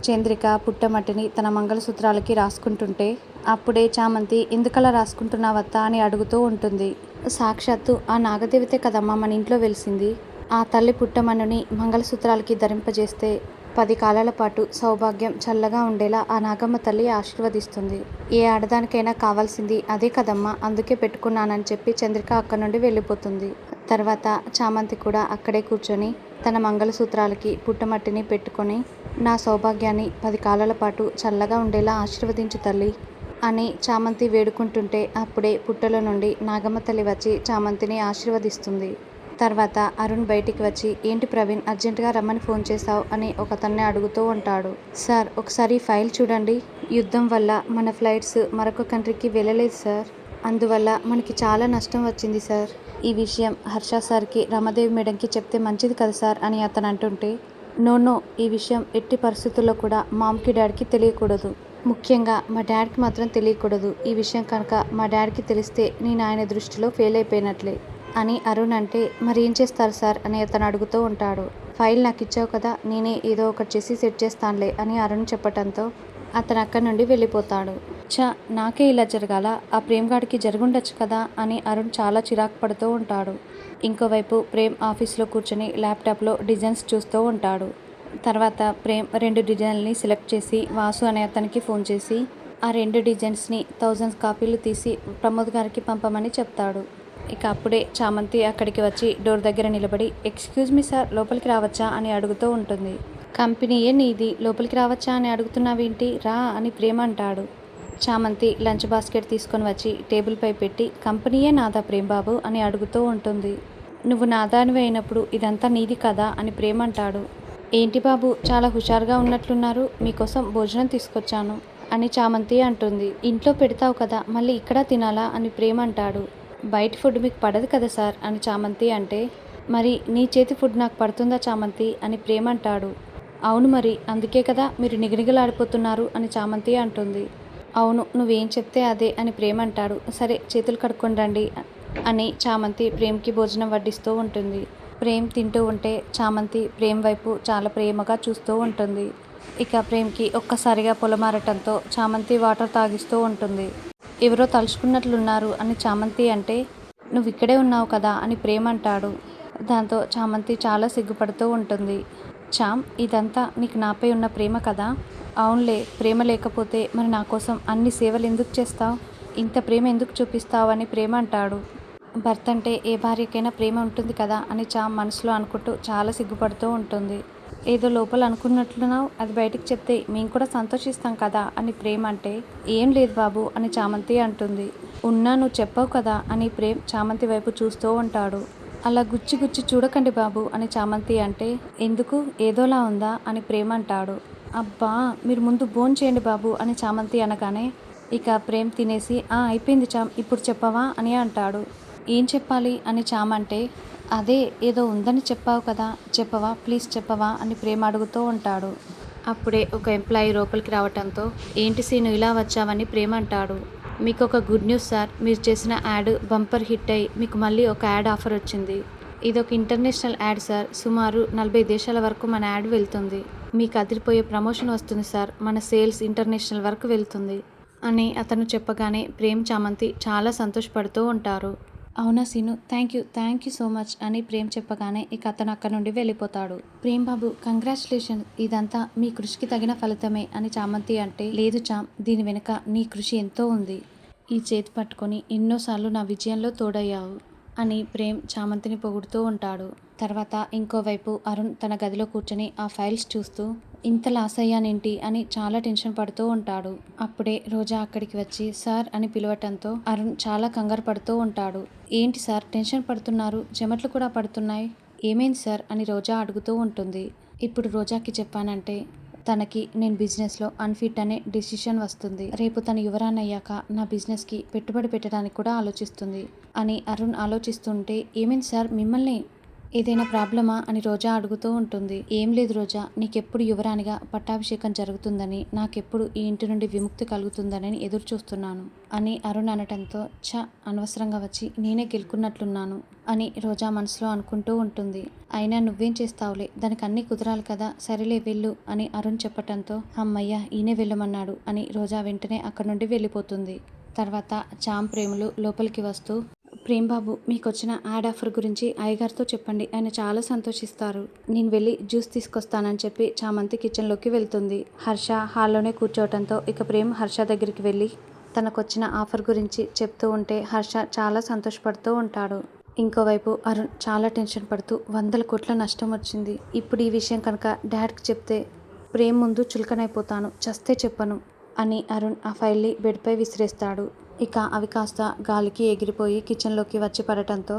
చంద్రిక పుట్టమట్టిని తన మంగళసూత్రాలకి రాసుకుంటుంటే అప్పుడే చామంతి ఎందుకలా రాసుకుంటున్నావత్తా అని అడుగుతూ ఉంటుంది. సాక్షాత్తు ఆ నాగదేవతే కదమ్మా మన ఇంట్లో వెలిసింది. ఆ తల్లి పుట్టమన్నుని మంగళసూత్రాలకి ధరింపజేస్తే 10 కాలాల పాటు సౌభాగ్యం చల్లగా ఉండేలా ఆ నాగమ్మ తల్లి ఆశీర్వదిస్తుంది. ఏ ఆడదానికైనా కావాల్సింది అదే కదమ్మా, అందుకే పెట్టుకున్నానని చెప్పి చంద్రిక అక్కడి నుండి వెళ్ళిపోతుంది. తర్వాత చామంతి కూడా అక్కడే కూర్చొని తన మంగళసూత్రాలకి పుట్టమట్టిని పెట్టుకొని, నా సౌభాగ్యాన్ని 10 కాలాల పాటు చల్లగా ఉండేలా ఆశీర్వదించు తల్లి అని చామంతి వేడుకుంటుంటే అప్పుడే పుట్టలో నుండి నాగమ్మ తల్లి వచ్చి చామంతిని ఆశీర్వదిస్తుంది. తర్వాత అరుణ్ బయటికి వచ్చి, ఏంటి ప్రవీణ్ అర్జెంటుగా రమ్మని ఫోన్ చేశావు అని ఒకతన్ని అడుగుతూ ఉంటాడు. సార్ ఒకసారి ఫైల్ చూడండి. యుద్ధం వల్ల మన ఫ్లైట్స్ మరొక కంట్రీకి వెళ్ళలేదు సార్. అందువల్ల మనకి చాలా నష్టం వచ్చింది సార్. ఈ విషయం హర్ష సార్కి రమాదేవి మేడంకి చెప్తే మంచిది కదా సార్ అని అతను అంటుంటే, నో, ఈ విషయం ఎట్టి పరిస్థితుల్లో కూడా మామ్కి డాడీకి తెలియకూడదు. ముఖ్యంగా మా డాడీకి మాత్రం తెలియకూడదు. ఈ విషయం కనుక మా డాడీకి తెలిస్తే నేను ఆయన దృష్టిలో ఫెయిల్ అయిపోయినట్లే అని అరుణ్ అంటే, మరి ఏం చేస్తారు సార్ అని అతను అడుగుతూ ఉంటాడు. ఫైల్ నాకు ఇచ్చావు కదా, నేనే ఏదో ఒకటి చేసి సెట్ చేస్తానులే అని అరుణ్ చెప్పటంతో అతను అక్కడి నుండి వెళ్ళిపోతాడు. నాకే ఇలా జరగాల, ఆ ప్రేమ్ గాడికి జరుగుండొచ్చు కదా అని అరుణ్ చాలా చిరాకు పడుతూ ఉంటాడు. ఇంకోవైపు ప్రేమ్ ఆఫీస్లో కూర్చొని ల్యాప్టాప్లో డిజైన్స్ చూస్తూ ఉంటాడు. తర్వాత ప్రేమ్ 2 డిజైన్లని సెలెక్ట్ చేసి వాసు అనే అతనికి ఫోన్ చేసి ఆ 2 డిజైన్స్ని 1000 కాపీలు తీసి ప్రమోద్ గారికి పంపమని చెప్తాడు. ఇక అప్పుడే చామంతి అక్కడికి వచ్చి డోర్ దగ్గర నిలబడి, ఎక్స్క్యూజ్ మీ సార్, లోపలికి రావచ్చా అని అడుగుతూ ఉంటుంది. కంపెనీయే నీది, లోపలికి రావచ్చా అని అడుగుతున్నావేంటి, రా అని ప్రేమ అంటాడు. చామంతి లంచ్ బాస్కెట్ తీసుకొని వచ్చి టేబుల్పై పెట్టి, కంపెనీయే నాదా ప్రేమ్ బాబు అని అడుగుతూ ఉంటుంది. నువ్వు నాదానివి అయినప్పుడు ఇదంతా నీది కదా అని ప్రేమ అంటాడు. ఏంటి బాబు చాలా హుషారుగా ఉన్నట్లున్నారు, మీకోసం భోజనం తీసుకొచ్చాను అని చామంతి అంటుంది. ఇంట్లో పెడతావు కదా, మళ్ళీ ఇక్కడ తినాలా అని ప్రేమ అంటాడు. బయట ఫుడ్ మీకు పడదు కదా సార్ అని చామంతి అంటే, మరి నీ చేతి ఫుడ్ నాకు పడుతుందా చామంతి అని ప్రేమ అంటాడు. అవును మరి, అందుకే కదా మీరు నిగనిగలాడిపోతున్నారు అని చామంతి అంటుంది. అవును, నువ్వేం చెప్తే అదే అని ప్రేమ అంటాడు. సరే చేతులు కడుక్కొని రండి అని చామంతి ప్రేమ్కి భోజనం వడ్డిస్తూ ఉంటుంది. ప్రేమ్ తింటూ ఉంటే చామంతి ప్రేమ్ వైపు చాలా ప్రేమగా చూస్తూ ఉంటుంది. ఇక ప్రేమ్కి ఒక్కసారిగా పొలమారటంతో చామంతి వాటర్ తాగిస్తూ ఉంటుంది. ఎవరో తలుచుకున్నట్లున్నారు అని చామంతి అంటే, నువ్వు ఇక్కడే ఉన్నావు కదా అని ప్రేమ అంటాడు. దాంతో చామంతి చాలా సిగ్గుపడుతూ ఉంటుంది. ఇదంతా నీకు నాపై ఉన్న ప్రేమ కదా. అవునులే, ప్రేమ లేకపోతే మరి నా కోసం అన్ని సేవలు ఎందుకు చేస్తావు, ఇంత ప్రేమ ఎందుకు చూపిస్తావు అని ప్రేమ అంటాడు. భర్త అంటే ఏ భార్యకైనా ప్రేమ ఉంటుంది కదా అని మనసులో అనుకుంటూ చాలా సిగ్గుపడుతూ ఉంటుంది. ఏదో లోపల అనుకున్నట్లున్నావు, అది బయటికి చెప్తే మేము కూడా సంతోషిస్తాం కదా అని ప్రేమ్ అంటే, ఏం లేదు బాబు అని చామంతి అంటుంది. ఉన్నా నువ్వు చెప్పావు కదా అని ప్రేమ్ చామంతి వైపు చూస్తూ ఉంటాడు. అలా గుచ్చి గుచ్చి చూడకండి బాబు అని చామంతి అంటే, ఎందుకు ఏదోలా ఉందా అని ప్రేమ్ అంటాడు. అబ్బా మీరు ముందు భోన్ చేయండి బాబు అని చామంతి అనగానే ఇక ప్రేమ్ తినేసి, అయిపోయింది ఇప్పుడు చెప్పవా అని అంటాడు. ఏం చెప్పాలి అని చామంటే, అదే ఏదో ఉందని చెప్పావు కదా, చెప్పవా ప్లీజ్ చెప్పవా అని ప్రేమ అడుగుతూ ఉంటాడు. అప్పుడే ఒక ఎంప్లాయీ లోపలికి రావటంతో, ఏంటి సీను ఇలా వచ్చావని ప్రేమ అంటాడు. మీకు ఒక గుడ్ న్యూస్ సార్, మీరు చేసిన యాడ్ బంపర్ హిట్ అయ్యి మీకు మళ్ళీ ఒక యాడ్ ఆఫర్ వచ్చింది. ఇదొక ఇంటర్నేషనల్ యాడ్ సార్, సుమారు 40 దేశాల వరకు మన యాడ్ వెళ్తుంది. మీకు అదిరిపోయే ప్రమోషన్ వస్తుంది సార్, మన సేల్స్ ఇంటర్నేషనల్ వరకు వెళ్తుంది అని అతను చెప్పగానే ప్రేమ్ చామంతి చాలా సంతోషపడుతూ ఉంటారు. అవునా Seenu, thank you so much అని ప్రేమ్ చెప్పగానే ఇక అతను అక్కడ నుండి వెళ్ళిపోతాడు. ప్రేమ్ బాబు కంగ్రాచులేషన్, ఇదంతా మీ కృషికి తగిన ఫలితమే అని చామంతి అంటే, లేదు దీని వెనుక నీ కృషి ఎంతో ఉంది. ఈ చేతి పట్టుకొని ఎన్నోసార్లు నా విజయంలో తోడయ్యావు అని ప్రేమ్ చామంతిని పొగుడుతూ ఉంటాడు. తర్వాత ఇంకోవైపు అరుణ్ తన గదిలో కూర్చొని ఆ ఫైల్స్ చూస్తూ, ఇంత లాస్ అయ్యానేంటి అని చాలా టెన్షన్ పడుతూ ఉంటాడు. అప్పుడే రోజా అక్కడికి వచ్చి సార్ అని పిలవటంతో అరుణ్ చాలా కంగారు పడుతూ ఉంటాడు. ఏంటి సార్ టెన్షన్ పడుతున్నారు, చెమట్లు కూడా పడుతున్నాయి, ఏమైంది సార్ అని రోజా అడుగుతూ ఉంటుంది. ఇప్పుడు రోజాకి చెప్పానంటే తనకి నేను బిజినెస్లో అన్ఫిట్ అనే డిసిషన్ వస్తుంది. రేపు తను యువరానయ్యాక నా బిజినెస్కి పెట్టుబడి పెట్టడానికి కూడా ఆలోచిస్తుంది అని అరుణ్ ఆలోచిస్తుంటే, ఏమైంది సార్ మిమ్మల్ని ఏదైనా ప్రాబ్లమా అని రోజా అడుగుతూ ఉంటుంది. ఏం లేదు రోజా, నీకెప్పుడు యువరాణిగా పట్టాభిషేకం జరుగుతుందని, నాకెప్పుడు ఈ ఇంటి నుండి విముక్తి కలుగుతుందని ఎదురు చూస్తున్నాను అని అరుణ్ అనటంతో అనవసరంగా వచ్చి నేనే గెలుకున్నట్లున్నాను అని రోజా మనసులో అనుకుంటూ ఉంటుంది. అయినా నువ్వేం చేస్తావులే, దానికి అన్నీ కుదరాలి కదా, సరేలే వెళ్ళు అని అరుణ్ చెప్పటంతో అమ్మయ్య ఈయనే వెళ్ళమన్నాడు అని రోజా వెంటనే అక్కడి నుండి వెళ్ళిపోతుంది. తర్వాత చామ్ ప్రేములు లోపలికి వస్తూ, ప్రేమ్ బాబు, మీకొచ్చిన యాడ్ ఆఫర్ గురించి అయ్యగారితో చెప్పండి, ఆయన చాలా సంతోషిస్తారు. నేను వెళ్ళి జ్యూస్ తీసుకొస్తానని చెప్పి చామంతి కిచెన్లోకి వెళ్తుంది. హర్ష హాల్లోనే కూర్చోవటంతో ఇక ప్రేమ్ హర్ష దగ్గరికి వెళ్ళి తనకొచ్చిన ఆఫర్ గురించి చెప్తూ ఉంటే హర్ష చాలా సంతోషపడుతూ ఉంటాడు. ఇంకోవైపు అరుణ్ చాలా టెన్షన్ పడుతూ 100 కోట్ల నష్టం వచ్చింది. ఇప్పుడు ఈ విషయం కనుక డాడ్కి చెప్తే ప్రేమ్ ముందు చులకనైపోతాను, చస్తే చెప్పను అని అరుణ్ ఆ ఫైల్ని బెడ్పై విసిరేస్తాడు. ఇక అవి కాస్త గాలికి ఎగిరిపోయి కిచెన్లోకి వచ్చి పడటంతో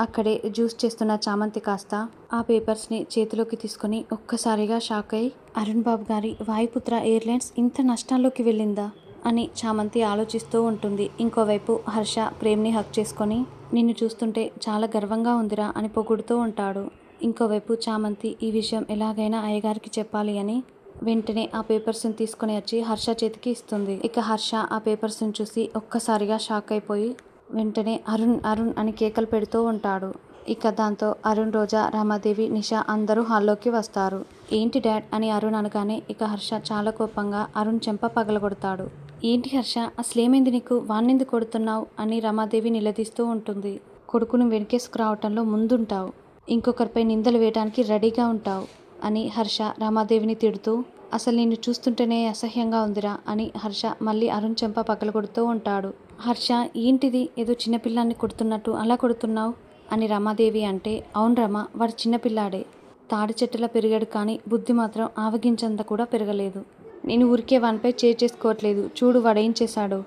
అక్కడే జ్యూస్ చేస్తున్న చామంతి కాస్త ఆ పేపర్స్ని చేతిలోకి తీసుకొని ఒక్కసారిగా షాక్ అయి, అరుణ్ బాబు గారి వాయుపుత్ర ఎయిర్లైన్స్ ఇంత నష్టాల్లోకి వెళ్ళిందా అని చామంతి ఆలోచిస్తూ ఉంటుంది. ఇంకోవైపు హర్ష ప్రేమ్ని హక్ చేసుకొని నిన్ను చూస్తుంటే చాలా గర్వంగా ఉందిరా అని పొగుడుతూ ఉంటాడు. ఇంకోవైపు చామంతి ఈ విషయం ఎలాగైనా అయ్యగారికి చెప్పాలి అని వెంటనే ఆ పేపర్స్ని తీసుకుని వచ్చి హర్ష చేతికి ఇస్తుంది. ఇక హర్ష ఆ పేపర్స్ని చూసి ఒక్కసారిగా షాక్ అయిపోయి వెంటనే అరుణ్ అరుణ్ అని కేకలు పెడుతూ ఉంటాడు. ఇక దాంతో అరుణ్, రోజా, రామాదేవి, నిషా అందరూ హాల్లోకి వస్తారు. ఏంటి డాడ్ అని అరుణ్ అనగానే ఇక హర్ష చాలా కోపంగా అరుణ్ చెంప పగలగొడతాడు. ఏంటి హర్ష, అసలేమైంది నీకు, వాణ్ణెందుకు కొడుతున్నావు అని రమాదేవి నిలదీస్తూ ఉంటుంది. కొడుకును వెనకేసుకురావటంలో ముందుంటావు, ఇంకొకరిపై నిందలు వేయడానికి రెడీగా ఉంటావు అని హర్ష రామాదేవిని తిడుతూ, అసలు నిన్ను చూస్తుంటేనే అసహ్యంగా ఉందిరా అని హర్ష మళ్ళీ అరుణ్ చెంప పగలగొడుతూ ఉంటాడు. హర్ష, ఏంటిది, ఏదో చిన్నపిల్లాన్ని కొడుతున్నట్టు అలా కొడుతున్నావు అని రమాదేవి అంటే, అవును రమా, వాడు చిన్నపిల్లాడే, తాడి చెట్టులా పెరిగాడు కానీ బుద్ధి మాత్రం ఆవగించంత కూడా పెరగలేదు. నేను ఊరికే వానిపై చేసుకోవట్లేదు, చూడు వాడేం చేశాడు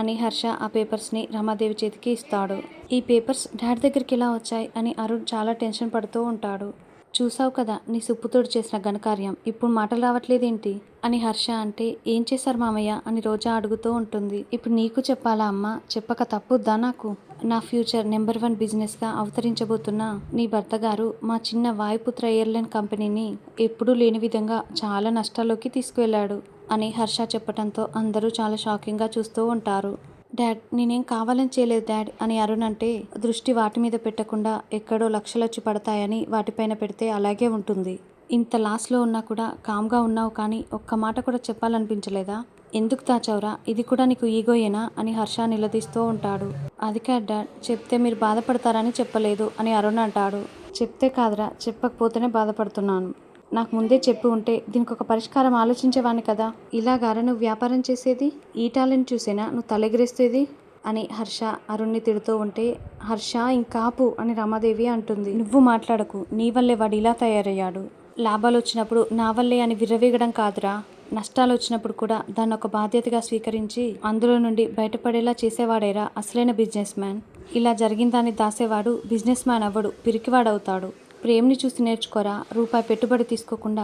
అని హర్ష ఆ పేపర్స్ని రమాదేవి చేతికి ఇస్తాడు. ఈ పేపర్స్ డాడ్ దగ్గరికి ఎలా వచ్చాయి అని అరుణ్ చాలా టెన్షన్ పడుతూ ఉంటాడు. చూసావు కదా నీ సుప్పుతోడు చేసిన ఘనకార్యం, ఇప్పుడు మాటలు రావట్లేదేంటి అని హర్ష అంటే, ఏం చేశారు మామయ్య అని రోజా అడుగుతూ ఉంటుంది. ఇప్పుడు నీకు చెప్పాలా అమ్మా, చెప్పక తప్పుద్దా నాకు? నా ఫ్యూచర్ నెంబర్ 1 బిజినెస్గా అవతరించబోతున్న నీ భర్త గారు మా చిన్న వాయుపుత్ర ఎయిర్లైన్ కంపెనీని ఎప్పుడూ లేని విధంగా చాలా నష్టాల్లోకి తీసుకువెళ్ళాడు అని హర్ష చెప్పడంతో అందరూ చాలా షాకింగ్గా చూస్తూ ఉంటారు. డాడ్, నేనేం కావాలని చేయలేదు డాడ్ అని అరుణ్ అంటే, దృష్టి వాటి మీద పెట్టకుండా ఎక్కడో లక్షలొచ్చి పడతాయని వాటిపైన పెడితే అలాగే ఉంటుంది. ఇంత లాస్లో ఉన్నా కూడా కామ్గా ఉన్నావు కానీ ఒక్క మాట కూడా చెప్పాలనిపించలేదా? ఎందుకు దాచావురా, ఇది కూడా నీకు ఈగోయేనా అని హర్ష నిలదీస్తూ ఉంటాడు. అది కాదు డాడ్, చెప్తే మీరు బాధపడతారని చెప్పలేదు అని అరుణ్ అంటాడు. చెప్తే కాదురా, చెప్పకపోతేనే బాధపడుతున్నాను. నాకు ముందే చెప్పి ఉంటే దీనికి ఒక పరిష్కారం ఆలోచించేవాణ్ణి కదా. ఇలాగారా నువ్వు వ్యాపారం చేసేది? ఈ టాలెంట్ చూసేనా నువ్వు తలెగిరేస్తేది అని హర్ష అరుణ్ని తిడుతూ ఉంటే, హర్ష ఇంకాపు అని రమాదేవి అంటుంది. నువ్వు మాట్లాడకు, నీ వల్లే వాడు ఇలా తయారయ్యాడు. లాభాలు వచ్చినప్పుడు నా వల్లే అని విర్రవీగడం కాదురా, నష్టాలు వచ్చినప్పుడు కూడా దాన్ని ఒక బాధ్యతగా స్వీకరించి అందులో నుండి బయటపడేలా చేసేవాడేరా అసలైన బిజినెస్ మ్యాన్. ఇలా జరిగిందాన్ని దాసేవాడు బిజినెస్ మ్యాన్ అవ్వడు, పిరికివాడవుతాడు. ప్రేమ్ని చూసి నేర్చుకోరా, రూపాయి పెట్టుబడి తీసుకోకుండా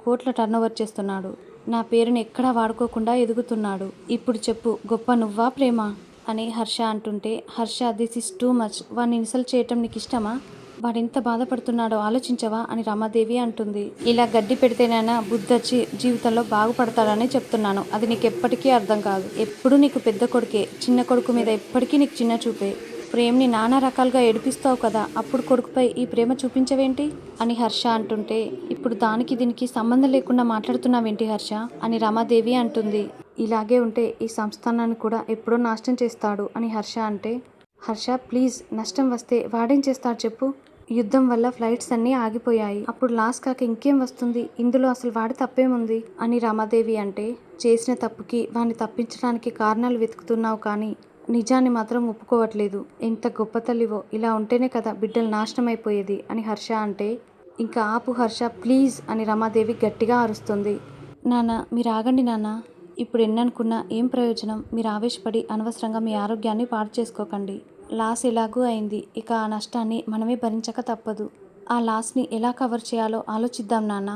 కోట్ల టర్నోవర్ చేస్తున్నాడు. నా పేరుని ఎక్కడా వాడుకోకుండా ఎదుగుతున్నాడు. ఇప్పుడు చెప్పు, గొప్ప నువ్వా ప్రేమ అని హర్ష అంటుంటే, Harsha this is too much, వాడిని ఇన్సల్ట్ చేయటం నీకు ఇష్టమా? వాడెంత బాధపడుతున్నాడో ఆలోచించవా అని రమాదేవి అంటుంది. ఇలా గడ్డి పెడితేనైనా బుద్ధొచ్చి జీవితంలో బాగుపడతాడని చెప్తున్నాను, అది నీకు ఎప్పటికీ అర్థం కాదు. ఎప్పుడు నీకు పెద్ద కొడుకే, చిన్న కొడుకు మీద ఎప్పటికీ నీకు చిన్న చూపే. ప్రేమ్ని నానా రకాలుగా ఏడిపిస్తావు కదా, అప్పుడు కొడుకుపై ఈ ప్రేమ చూపించవేంటి అని హర్ష అంటుంటే, ఇప్పుడు దానికి దీనికి సంబంధం లేకుండా మాట్లాడుతున్నావేంటి హర్ష అని రమాదేవి అంటుంది. ఇలాగే ఉంటే ఈ సంస్థానాన్ని కూడా ఎప్పుడో నాశనం చేస్తాడు అని హర్ష అంటే, హర్ష ప్లీజ్, నష్టం వస్తే వాడేం చేస్తాడు చెప్పు? యుద్ధం వల్ల ఫ్లైట్స్ అన్నీ ఆగిపోయాయి, అప్పుడు లాస్ కాక ఇంకేం వస్తుంది? ఇందులో అసలు వాడి తప్పేముంది అని రమాదేవి అంటే, చేసిన తప్పుకి వాడిని తప్పించడానికి కారణాలు వెతుకుతున్నావు కానీ నిజాన్ని మాత్రం ఒప్పుకోవట్లేదు. ఎంత గొప్ప తల్లివో, ఇలా ఉంటేనే కదా బిడ్డలు నాశనం అయిపోయేది అని హర్ష అంటే, ఇంకా ఆపు హర్ష ప్లీజ్ అని రమాదేవి గట్టిగా అరుస్తుంది. నాన్న మీరు ఆగండి నాన్న, ఇప్పుడు ఎన్ననుకున్నా ఏం ప్రయోజనం? మీరు ఆవేశపడి అనవసరంగా మీ ఆరోగ్యాన్ని పాడు చేసుకోకండి. లాస్ ఎలాగూ అయింది, ఇక ఆ నష్టాన్ని మనమే భరించక తప్పదు. ఆ లాస్ని ఎలా కవర్ చేయాలో ఆలోచిద్దాం నాన్న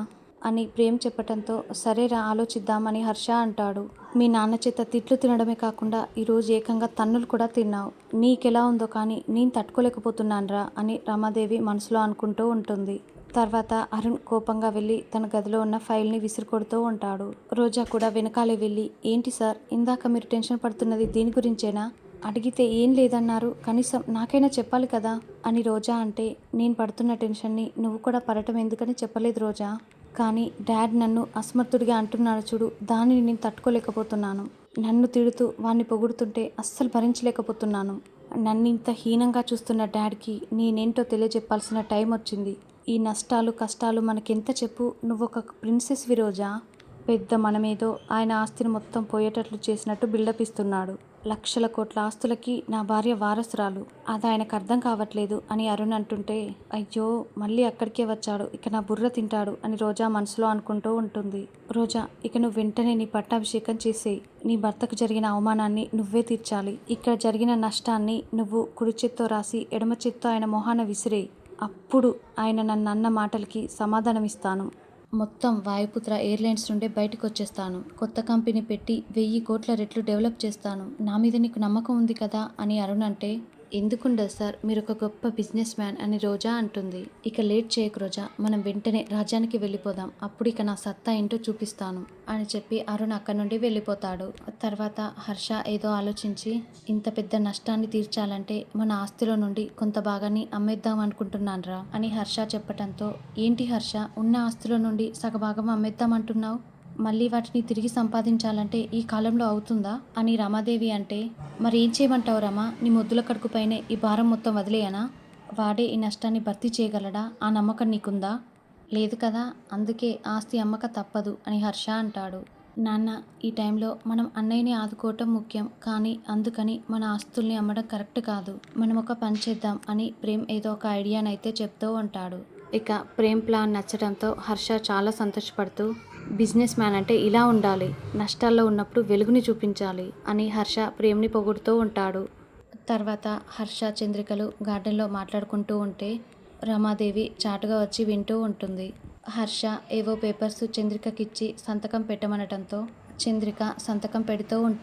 అని ప్రేమ్ చెప్పటంతో సరేరా ఆలోచిద్దామని హర్ష అంటాడు. మీ నాన్న చేత తిట్లు తినడమే కాకుండా ఈరోజు ఏకంగా తన్నులు కూడా తిన్నావు. నీకెలా ఉందో కానీ నేను తట్టుకోలేకపోతున్నానురా అని రమాదేవి మనసులో అనుకుంటూ ఉంటుంది. తర్వాత అరుణ్ కోపంగా వెళ్ళి తన గదిలో ఉన్న ఫైల్ని విసిరికొడుతూ ఉంటాడు. రోజా కూడా వెనకాలే వెళ్ళి ఏంటి సార్ ఇందాక మీరు టెన్షన్ పడుతున్నది దీని గురించేనా? అడిగితే ఏం లేదన్నారు, కనీసం నాకైనా చెప్పాలి కదా అని రోజా అంటే నేను పడుతున్న టెన్షన్ని నువ్వు కూడా పడటం ఎందుకని చెప్పలేదు రోజా. కానీ డాడ్ నన్ను అసమర్థుడిగా అంటున్నాడు చూడు, దానిని నేను తట్టుకోలేకపోతున్నాను. నన్ను తిడుతూ వాణ్ణి పొగుడుతుంటే అస్సలు భరించలేకపోతున్నాను. నన్ను ఇంత హీనంగా చూస్తున్న డాడ్కి నేనేంటో తెలియజెప్పాల్సిన టైం వచ్చింది. ఈ నష్టాలు కష్టాలు మనకెంత చెప్పు, నువ్వొక ప్రిన్సెస్వి రోజా. పెద్ద మనమేదో ఆయన ఆస్తిని మొత్తం పోయేటట్లు చేసినట్టు బిల్డప్ ఇస్తున్నాడు. లక్షల కోట్ల ఆస్తులకి నా భార్య వారసురాలు, అది ఆయనకు అర్థం కావట్లేదు అని అరుణ్ అంటుంటే అయ్యో మళ్ళీ అక్కడికే వచ్చాడు, ఇక నా బుర్ర తింటాడు అని రోజా మనసులో అనుకుంటూ ఉంటుంది. రోజా ఇక నువ్వు వెంటనే నీ పట్టాభిషేకం చేసేయి. నీ భర్తకు జరిగిన అవమానాన్ని నువ్వే తీర్చాలి. ఇక్కడ జరిగిన నష్టాన్ని నువ్వు కుడి చేత్తో రాసి ఎడమ చేత్తో ఆయన మొహాన విసిరేయి. అప్పుడు ఆయన నన్ను అన్న మాటలకి సమాధానం ఇస్తాను. మొత్తం వాయుపుత్ర ఎయిర్లైన్స్ నుండే బయటకు వచ్చేస్తాను. కొత్త కంపెనీ పెట్టి 1000 కోట్ల రెట్లు డెవలప్ చేస్తాను. నా మీద నీకు నమ్మకం ఉంది కదా అని అరుణ్ అంటే ఎందుకుండదు సార్, మీరు ఒక గొప్ప బిజినెస్ మ్యాన్ అని రోజా అంటుంది. ఇక లేట్ చేయకు రోజా, మనం వెంటనే రాజ్యానికి వెళ్ళిపోదాం. అప్పుడు ఇక నా సత్తా ఏంటో చూపిస్తాను అని చెప్పి అరుణ్ అక్కడి నుండి వెళ్ళిపోతాడు. తర్వాత హర్ష ఏదో ఆలోచించి ఇంత పెద్ద నష్టాన్ని తీర్చాలంటే మన ఆస్తిలో నుండి కొంత భాగాన్ని అమ్మేద్దాం అనుకుంటున్నాన్రా అని హర్ష చెప్పటంతో ఏంటి హర్ష, ఉన్న ఆస్తిలో నుండి సగభాగం అమ్మేద్దాం అంటున్నావు? మళ్ళీ వాటిని తిరిగి సంపాదించాలంటే ఈ కాలంలో అవుతుందా అని రమాదేవి అంటే మరి ఏం చేయమంటావు రమా, నీ ముద్దుల కడుపుపైనే ఈ భారం మొత్తం వదిలేయనా? వాడే ఈ నష్టాన్ని భర్తీ చేయగలడా? ఆ నమ్మకం నీకుందా? లేదు కదా, అందుకే ఆస్తి అమ్మక తప్పదు అని హర్ష అంటాడు. నాన్న, ఈ టైంలో మనం అన్నయ్యని ఆదుకోవటం ముఖ్యం, కానీ అందుకని మన ఆస్తుల్ని అమ్మడం కరెక్ట్ కాదు. మనం ఒక పని చేద్దాం అని ప్రేమ్ ఏదో ఒక ఐడియానైతే చెప్తూ ఉంటాడు. ఇక ప్రేమ్ ప్లాన్ నచ్చడంతో హర్ష చాలా సంతోషపడుతూ బిజినెస్ మ్యాన్ అంటే ఇలా ఉండాలి, నష్టాల్లో ఉన్నప్పుడు వెలుగుని చూపించాలి అని హర్ష ప్రేమ్ని పొగుడుతూ ఉంటాడు. తర్వాత హర్ష చంద్రికలు గార్డెన్లో మాట్లాడుకుంటూ ఉంటే రమాదేవి చాటుగా వచ్చి వింటూ ఉంటుంది. హర్ష ఏవో పేపర్స్ చంద్రికకిచ్చి సంతకం పెట్టమనటంతో చంద్రిక సంతకం పెడుతూ ఉంటుంది.